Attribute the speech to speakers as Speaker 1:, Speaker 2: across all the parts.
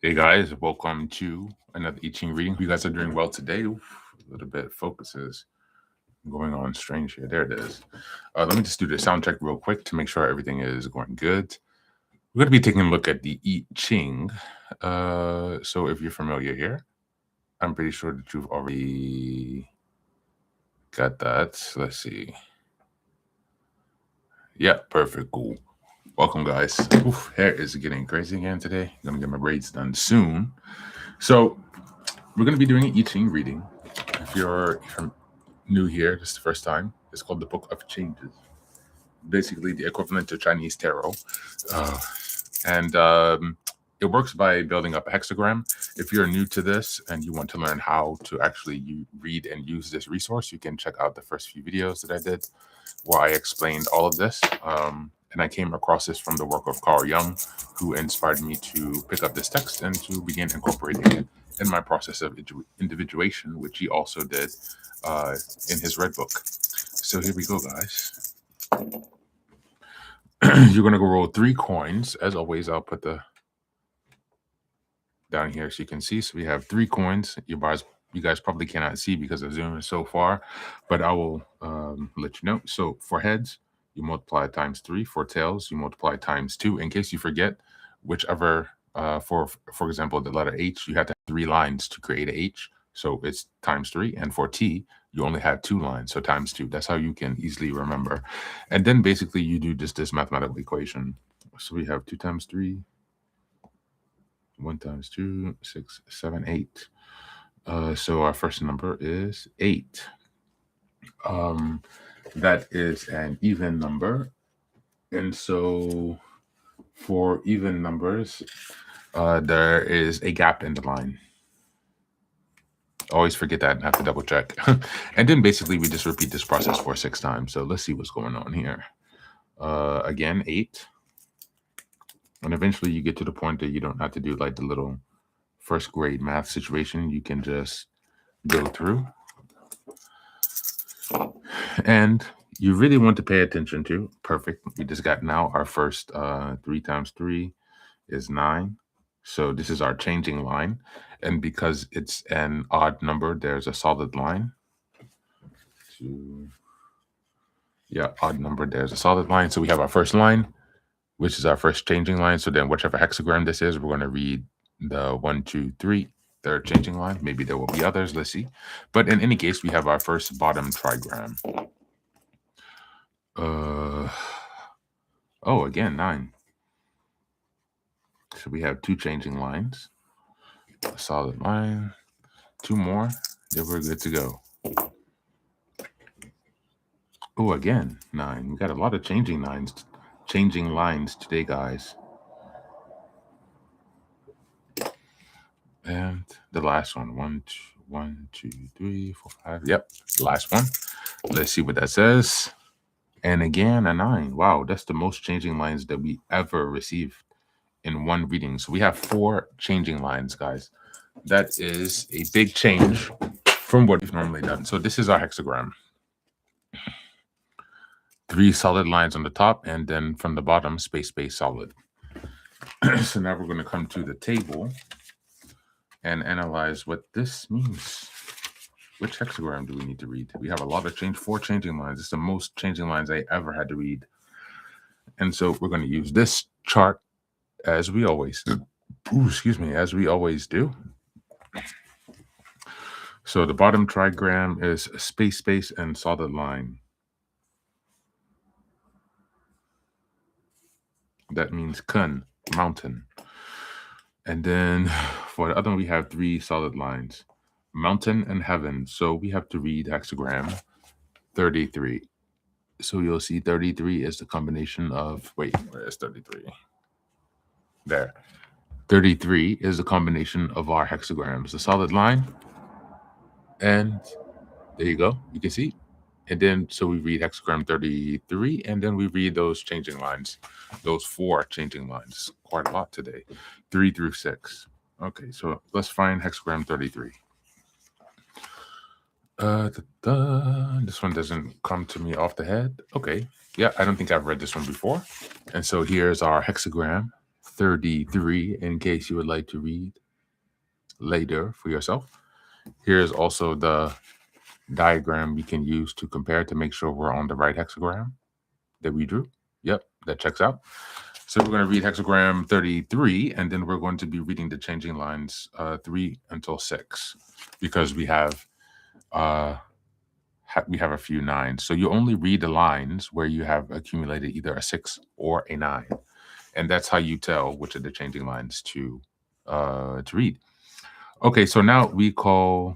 Speaker 1: Hey guys, welcome to another I Ching reading. You guys are doing well today. Oof, a little bit focus is going on strange here. There it is. Let me just do the sound check real quick to make sure everything is going good. We're going to be taking a look at the I Ching. So if you're familiar here, I'm pretty sure that you've already got that. Let's see. Yeah, perfect. Cool. Welcome, guys. Oof, hair is getting crazy again today. I'm going to get my braids done soon. So we're going to be doing an I Ching reading. If you're new here, this is the first time, it's called the Book of Changes. Basically, the equivalent to Chinese tarot. And it works by building up a hexagram. If you're new to this and you want to learn how to actually read and use this resource, you can check out the first few videos that I did where I explained all of this. And I came across this from the work of Carl Jung, who inspired me to pick up this text and to begin incorporating it in my process of individuation, which he also did in his red book. So here we go, guys. You're going to go roll 3 coins. As always, I'll put the down here so you can see. So we have 3 coins. You guys probably cannot see because the zoom is so far, but I will let you know. So for heads, you multiply times 3. For tails, you multiply times 2. In case you forget, whichever, for example, the letter H, you have to have 3 lines to create a H. So it's times 3. And for T, you only have 2 lines, so times 2. That's how you can easily remember. And then basically you do just this mathematical equation. So we have 2 times 3, 1 times 2, 6, 7, 8. So our first number is 8. That is an even number. And so for even numbers, there is a gap in the line. Always forget that and have to double check. And then basically we just repeat this process for 6 times. So let's see what's going on here. Again, 8. And eventually you get to the point that you don't have to do like the little first grade math situation. You can just go through. And you really want to pay attention to, perfect. We just got now our first 3 times 3 is 9. So this is our changing line. And because it's an odd number, there's a solid line. Odd number, there's a solid line. So we have our first line, which is our first changing line. So then whichever hexagram this is, we're going to read the 1, 2, 3, third changing line. Maybe there will be others. Let's see. But in any case, we have our first bottom trigram. Again, 9. So we have 2 changing lines, a solid line, 2 more, then we're good to go. Oh, again, 9. We got a lot of changing lines today, guys. And the last one, 1, 2, 3, 4, 5. Yep, the last one. Let's see what that says. And again, a 9. Wow, that's the most changing lines that we ever received in one reading. So we have 4 changing lines, guys. That is a big change from what we've normally done. So this is our hexagram. 3 solid lines on the top, and then from the bottom, space, solid. So now we're going to come to the table and analyze what this means. Which hexagram do we need to read? We have a lot of 4 changing lines. It's the most changing lines I ever had to read. And so we're going to use this chart as we always do. As we always do. So the bottom trigram is space, and solid line. That means kun, mountain. And then for the other one, we have 3 solid lines, mountain and heaven. So we have to read hexagram 33. So you'll see 33 is the combination of, wait, where is 33? There. 33 is the combination of our hexagrams, the solid line. And there you go. You can see. And then, so we read hexagram 33, and then we read those changing lines, those 4 changing lines. Quite a lot today, 3 through 6. Okay, so let's find hexagram 33. This one doesn't come to me off the head. Okay, yeah, I don't think I've read this one before. And so here's our hexagram 33 in case you would like to read later for yourself. Here's also the diagram we can use to compare to make sure we're on the right hexagram that we drew. Yep, that checks out. So we're going to read hexagram 33, and then we're going to be reading the changing lines 3 until 6, because we have a few 9s. So you only read the lines where you have accumulated either a 6 or a 9, and that's how you tell which of the changing lines to read. Okay, so now we call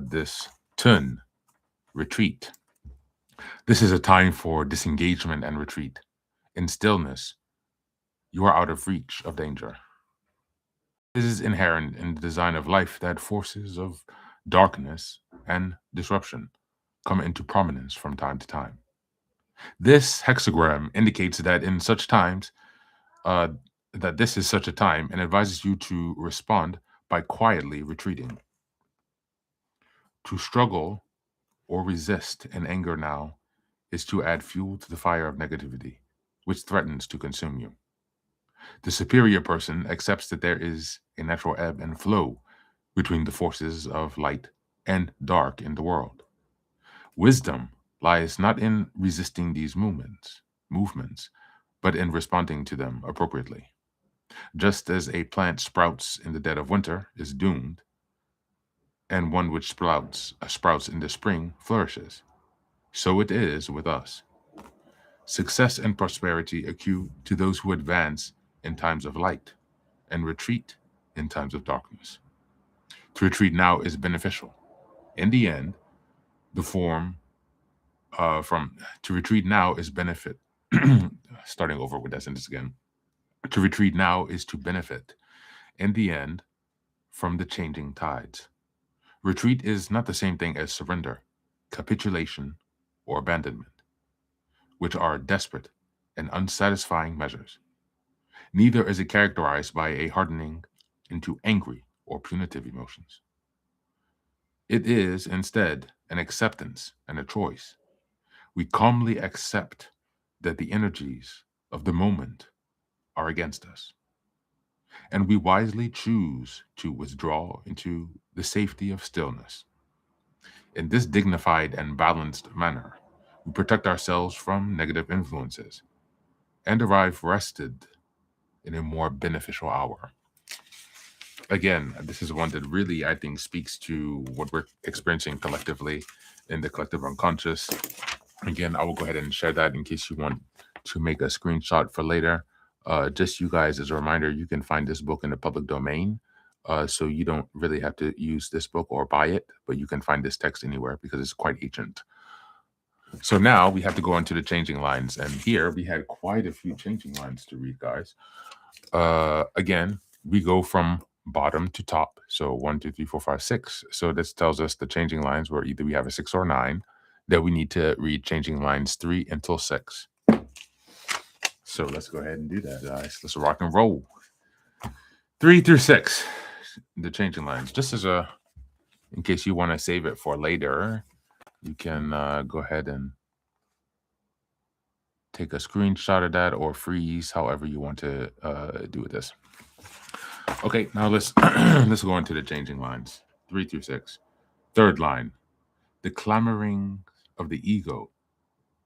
Speaker 1: this tun, retreat. This is a time for disengagement and retreat. In stillness, you are out of reach of danger. This is inherent in the design of life that forces of darkness and disruption come into prominence from time to time. This hexagram indicates that in such times, that this is such a time, and advises you to respond by quietly retreating. To struggle or resist in anger now is to add fuel to the fire of negativity, which threatens to consume you. The superior person accepts that there is a natural ebb and flow between the forces of light and dark in the world. Wisdom lies not in resisting these movements, but in responding to them appropriately. Just as a plant sprouts in the dead of winter is doomed, and one which sprouts in the spring flourishes, so it is with us. Success and prosperity accrue to those who advance in times of light and retreat in times of darkness. To retreat now is beneficial. In the end, the form to retreat now is benefit. Starting over with that sentence again. To retreat now is to benefit, in the end, from the changing tides. Retreat is not the same thing as surrender, capitulation, or abandonment, which are desperate and unsatisfying measures. Neither is it characterized by a hardening into angry or punitive emotions. It is, instead, an acceptance and a choice. We calmly accept that the energies of the moment are against us, and we wisely choose to withdraw into the safety of stillness. In this dignified and balanced manner, we protect ourselves from negative influences and arrive rested in a more beneficial hour. Again, this is one that really, I think, speaks to what we're experiencing collectively in the collective unconscious. Again, I will go ahead and share that in case you want to make a screenshot for later. Just you guys, as a reminder, you can find this book in the public domain. So you don't really have to use this book or buy it, but you can find this text anywhere because it's quite ancient. So now we have to go into the changing lines. And here we had quite a few changing lines to read, guys. Again, we go from bottom to top. So 1, 2, 3, 4, 5, 6. So this tells us the changing lines where either we have a 6 or 9, that we need to read changing lines 3 until 6. So let's go ahead and do that, guys. Let's rock and roll. 3 through 6, the changing lines. Just as in case you want to save it for later, you can go ahead and take a screenshot of that or freeze, however you want to do with this. Okay, now let's go into the changing lines. 3 through 6. Third line. The clamoring of the ego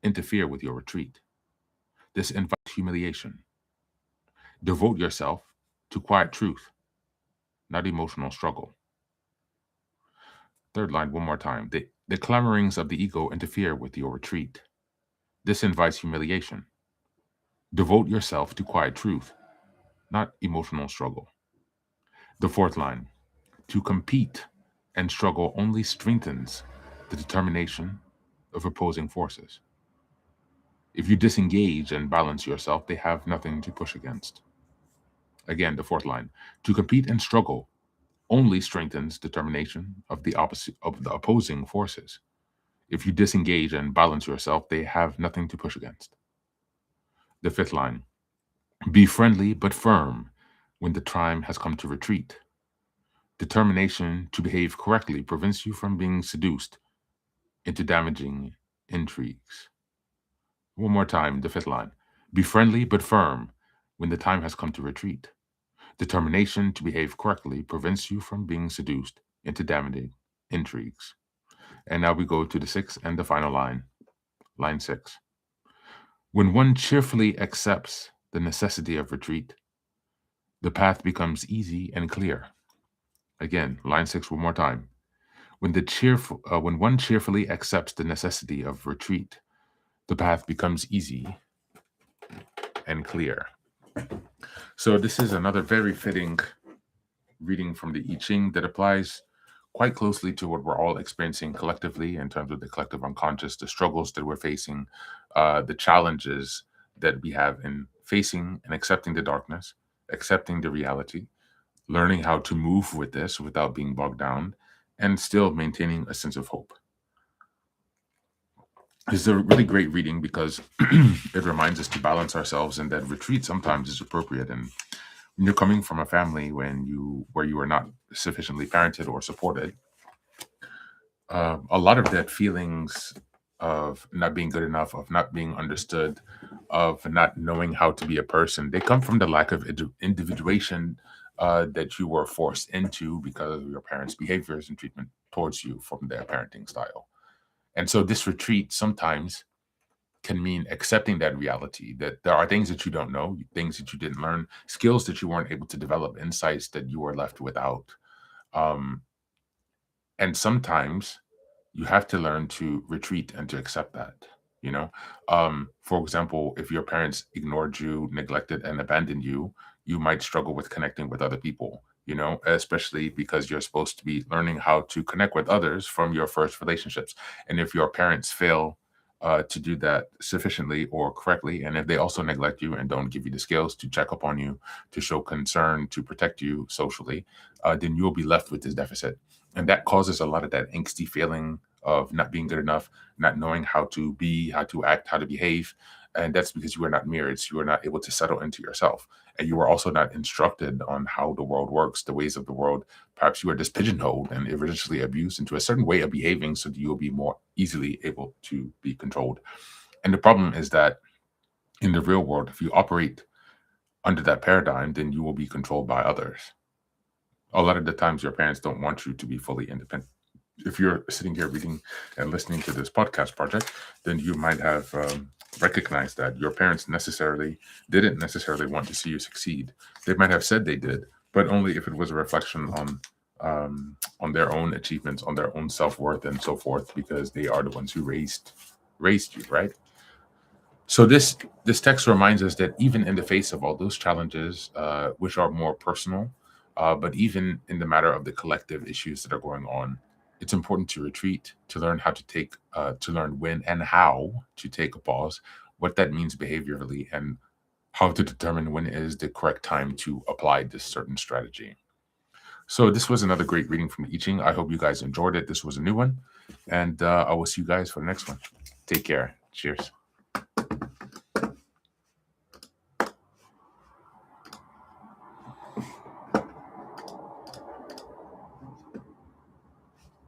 Speaker 1: interfere with your retreat. This invites humiliation. Devote yourself to quiet truth, not emotional struggle. Third line, one more time. The clamorings of the ego interfere with your retreat. This invites humiliation. Devote yourself to quiet truth, not emotional struggle. The fourth line. To compete and struggle only strengthens the determination of opposing forces. If you disengage and balance yourself, they have nothing to push against. Again, the fourth line. To compete and struggle only strengthens determination of the opposing forces. If you disengage and balance yourself, they have nothing to push against. The fifth line. Be friendly but firm when the time has come to retreat. Determination to behave correctly prevents you from being seduced into damaging intrigues. One more time, the fifth line. Be friendly but firm when the time has come to retreat. Determination to behave correctly prevents you from being seduced into damaging intrigues. And now we go to the sixth and the final line, line 6. When one cheerfully accepts the necessity of retreat, the path becomes easy and clear. Again, line 6 one more time. When one cheerfully accepts the necessity of retreat, the path becomes easy and clear. So this is another very fitting reading from the I Ching that applies quite closely to what we're all experiencing collectively in terms of the collective unconscious, the struggles that we're facing, the challenges that we have in facing and accepting the darkness, accepting the reality, learning how to move with this without being bogged down, and still maintaining a sense of hope. This is a really great reading because it reminds us to balance ourselves and that retreat sometimes is appropriate. And when you're coming from a family where you are not sufficiently parented or supported, a lot of that feelings of not being good enough, of not being understood, of not knowing how to be a person, they come from the lack of individuation that you were forced into because of your parents' behaviors and treatment towards you from their parenting style. And so this retreat sometimes can mean accepting that reality, that there are things that you don't know, things that you didn't learn, skills that you weren't able to develop, insights that you were left without. And sometimes you have to learn to retreat and to accept that. For example, if your parents ignored you, neglected, and abandoned you, you might struggle with connecting with other people, especially because you're supposed to be learning how to connect with others from your first relationships. And if your parents fail to do that sufficiently or correctly, and if they also neglect you and don't give you the skills to check up on you, to show concern, to protect you socially, then you'll be left with this deficit. And that causes a lot of that angsty feeling of not being good enough, not knowing how to be, how to act, how to behave. And that's because you are not mirrored. So you are not able to settle into yourself. And you are also not instructed on how the world works, the ways of the world. Perhaps you are just pigeonholed and eventually abused into a certain way of behaving so that you will be more easily able to be controlled. And the problem is that in the real world, if you operate under that paradigm, then you will be controlled by others. A lot of the times your parents don't want you to be fully independent. If you're sitting here reading and listening to this podcast project, then you might have recognized that your parents didn't necessarily want to see you succeed. They might have said they did, but only if it was a reflection on their own achievements, on their own self-worth and so forth, because they are the ones who raised you, right? So this text reminds us that even in the face of all those challenges, which are more personal, but even in the matter of the collective issues that are going on, it's important to retreat, to learn how to learn when and how to take a pause, what that means behaviorally, and how to determine when is the correct time to apply this certain strategy. So this was another great reading from the I Ching. I hope you guys enjoyed it. This was a new one, and I will see you guys for the next one. Take care. Cheers.